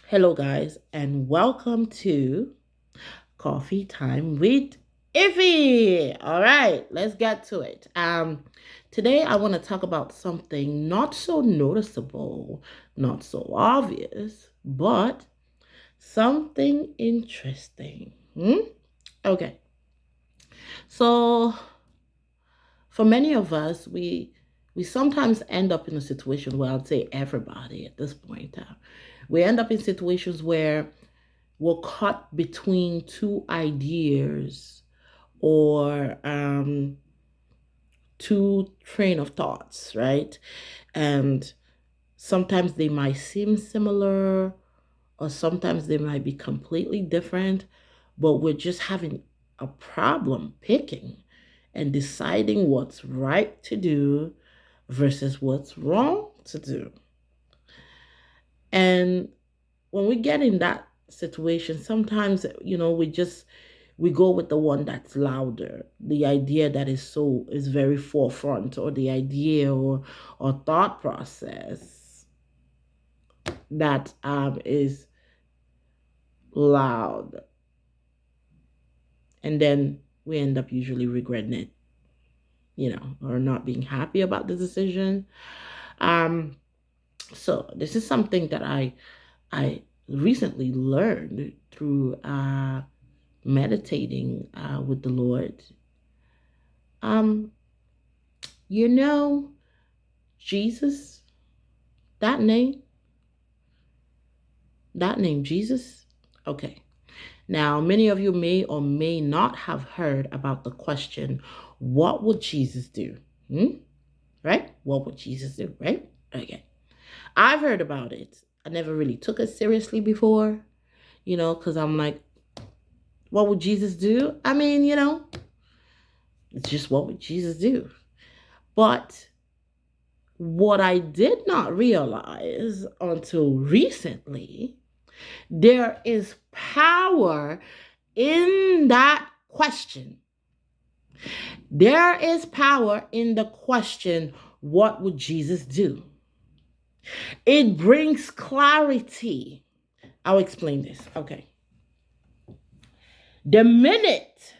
Hello, guys, and welcome to Coffee Time with Ify. All right, let's get to it. Today I want to talk about something not so noticeable, not so obvious, but something interesting. Okay, so for many of us, we sometimes end up in a situation where I'd say everybody at this point, we end up in situations where we're caught between two ideas or two train of thoughts, right? And sometimes they might seem similar or sometimes they might be completely different, but we're just having a problem picking and deciding what's right to do versus what's wrong to do. And when we get in that situation, sometimes, we go with the one that's louder, the idea that is very forefront, or the idea or thought process that is loud, and then we end up usually regretting it, or not being happy about the decision. Um, so this is something that I recently learned through meditating with the Lord. Um, you know, Jesus, that name, Jesus. Okay. Now, many of you may or may not have heard about the question, what would Jesus do? Right? What would Jesus do? Right? Okay. I've heard about it. I never really took it seriously before, because I'm like, what would Jesus do? I mean, it's just what would Jesus do? But what I did not realize until recently, there is power in that question. There is power in the question, what would Jesus do? It brings clarity. I'll explain this. Okay. The minute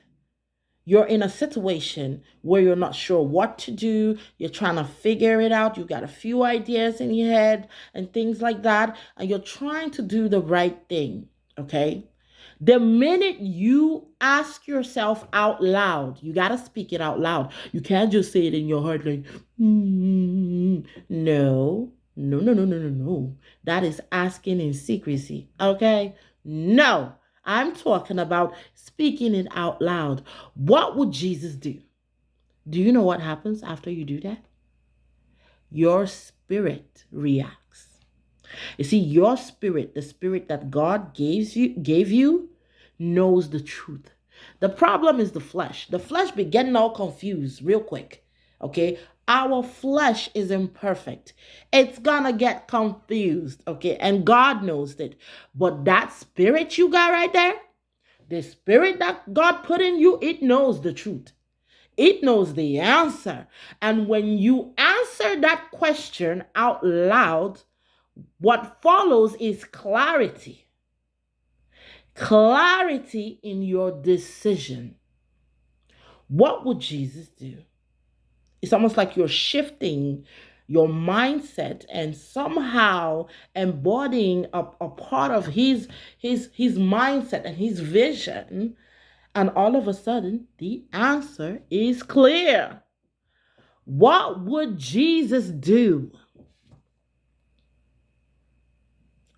you're in a situation where you're not sure what to do, you're trying to figure it out, you got a few ideas in your head and things like that, and you're trying to do the right thing, okay? The minute you ask yourself out loud, you got to speak it out loud. You can't just say it in your heart like, no, no, no, no, no, no, no. That is asking in secrecy, okay? No, I'm talking about speaking it out loud. What would Jesus do? Do you know what happens after you do that? Your spirit reacts. You see, your spirit, the spirit that God gave you, knows the truth. The problem is the flesh. The flesh be getting all confused real quick. Okay? Our flesh is imperfect. It's gonna get confused. Okay? And God knows it. But that spirit you got right there, the spirit that God put in you, it knows the truth. It knows the answer. And when you answer that question out loud, what follows is clarity. Clarity in your decision. What would Jesus do? It's almost like you're shifting your mindset and somehow embodying a part of his mindset and his vision. And all of a sudden, the answer is clear. What would Jesus do?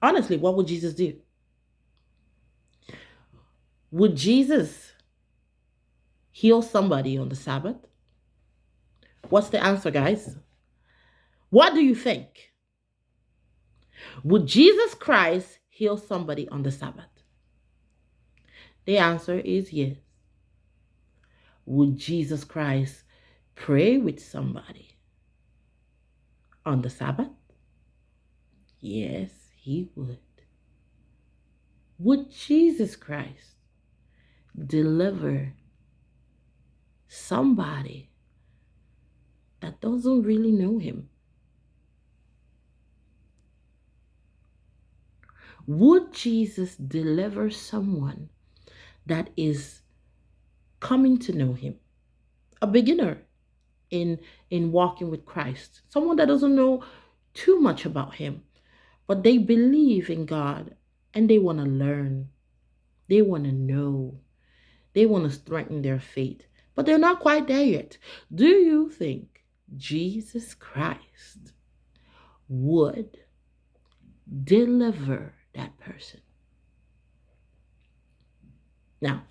Honestly, what would Jesus do? Would Jesus heal somebody on the Sabbath? What's the answer, guys? What do you think? Would Jesus Christ heal somebody on the Sabbath? The answer is yes. Would Jesus Christ pray with somebody on the Sabbath? Yes, he would. Would Jesus Christ deliver somebody that doesn't really know him? Would Jesus deliver someone that is coming to know him, a beginner in walking with Christ, someone that doesn't know too much about him, but they believe in God and they want to learn, they want to know, they want to strengthen their faith, but they're not quite there yet? Do you think Jesus Christ would deliver that person? Now,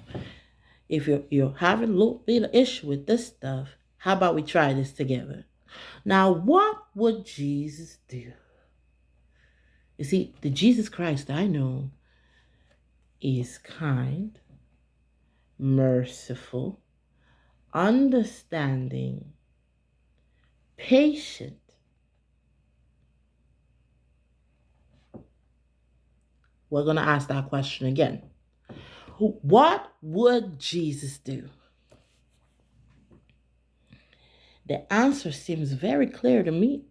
if you're having a little bit of issue with this stuff, how about we try this together? Now, what would Jesus do? You see, the Jesus Christ I know is kind, merciful, understanding, patient. We're going to ask that question again. What would Jesus do? The answer seems very clear to me.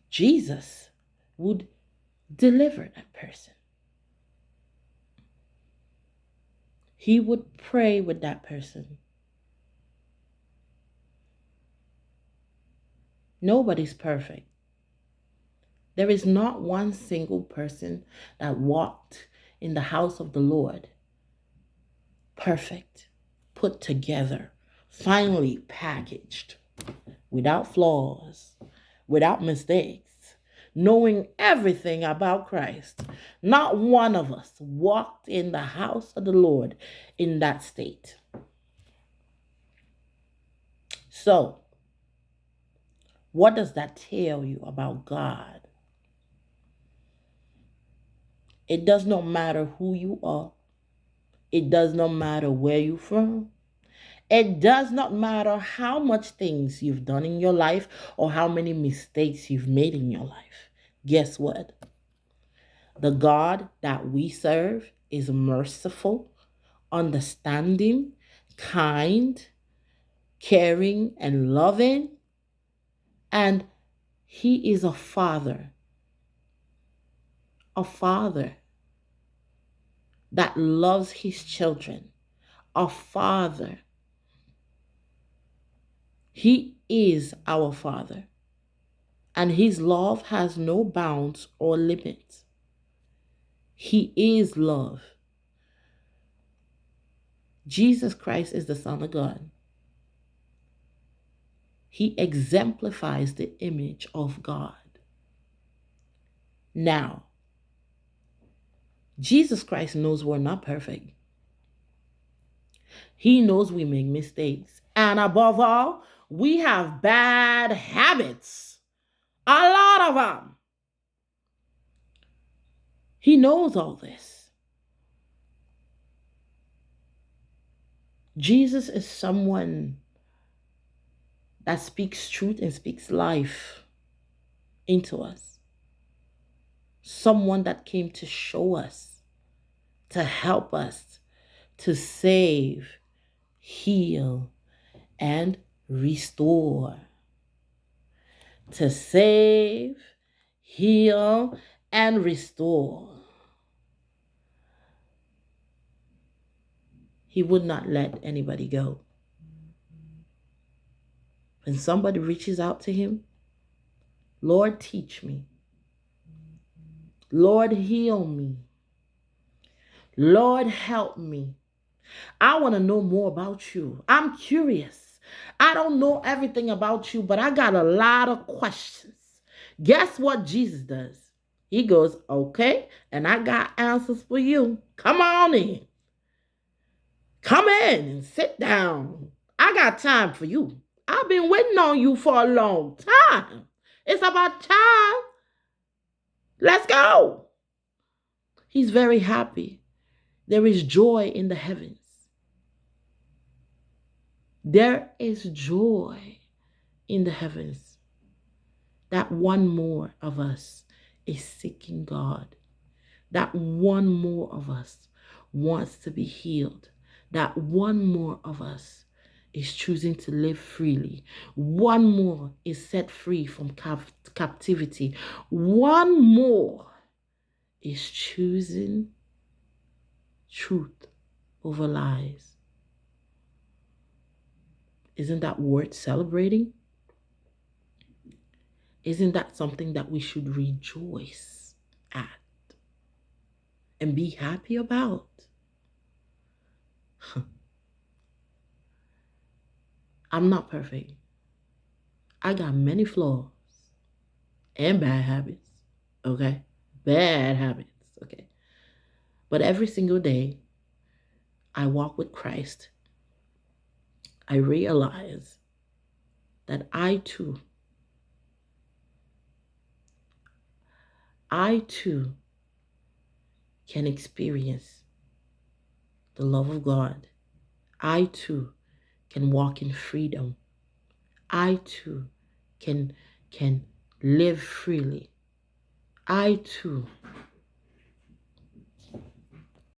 Jesus would deliver that person. He would pray with that person. Nobody's perfect. There is not one single person that walked in the house of the Lord perfect, put together, finally packaged, without flaws, without mistakes, knowing everything about Christ. Not one of us walked in the house of the Lord in that state. So, what does that tell you about God? It does not matter who you are. It does not matter where you're from. It does not matter how much things you've done in your life or how many mistakes you've made in your life. Guess what? The God that we serve is merciful, understanding, kind, caring, and loving. And he is a father that loves his children, a father. He is our Father, and his love has no bounds or limits. He is love. Jesus Christ is the Son of God. He exemplifies the image of God. Now, Jesus Christ knows we're not perfect. He knows we make mistakes. And above all, we have bad habits. A lot of them. He knows all this. Jesus is someone that speaks truth and speaks life into us. Someone that came to show us, to help us, to save, heal, and restore. To save, heal, and restore. He would not let anybody go. When somebody reaches out to him, Lord, teach me. Lord, heal me. Lord, help me. I want to know more about you. I'm curious. I don't know everything about you, but I got a lot of questions. Guess what Jesus does? He goes, okay, and I got answers for you. Come on in. Come in and sit down. I got time for you. I've been waiting on you for a long time. It's about time. Let's go. He's very happy. There is joy in the heavens. There is joy in the heavens that one more of us is seeking God. That one more of us wants to be healed. That one more of us is choosing to live freely. One more is set free from captivity. One more is choosing truth over lies. Isn't that worth celebrating? Isn't that something that we should rejoice at and be happy about? I'm not perfect. I got many flaws and bad habits, okay? Bad habits, okay? But every single day I walk with Christ, I realize that I too can experience the love of God. I too can walk in freedom. I too can live freely. I too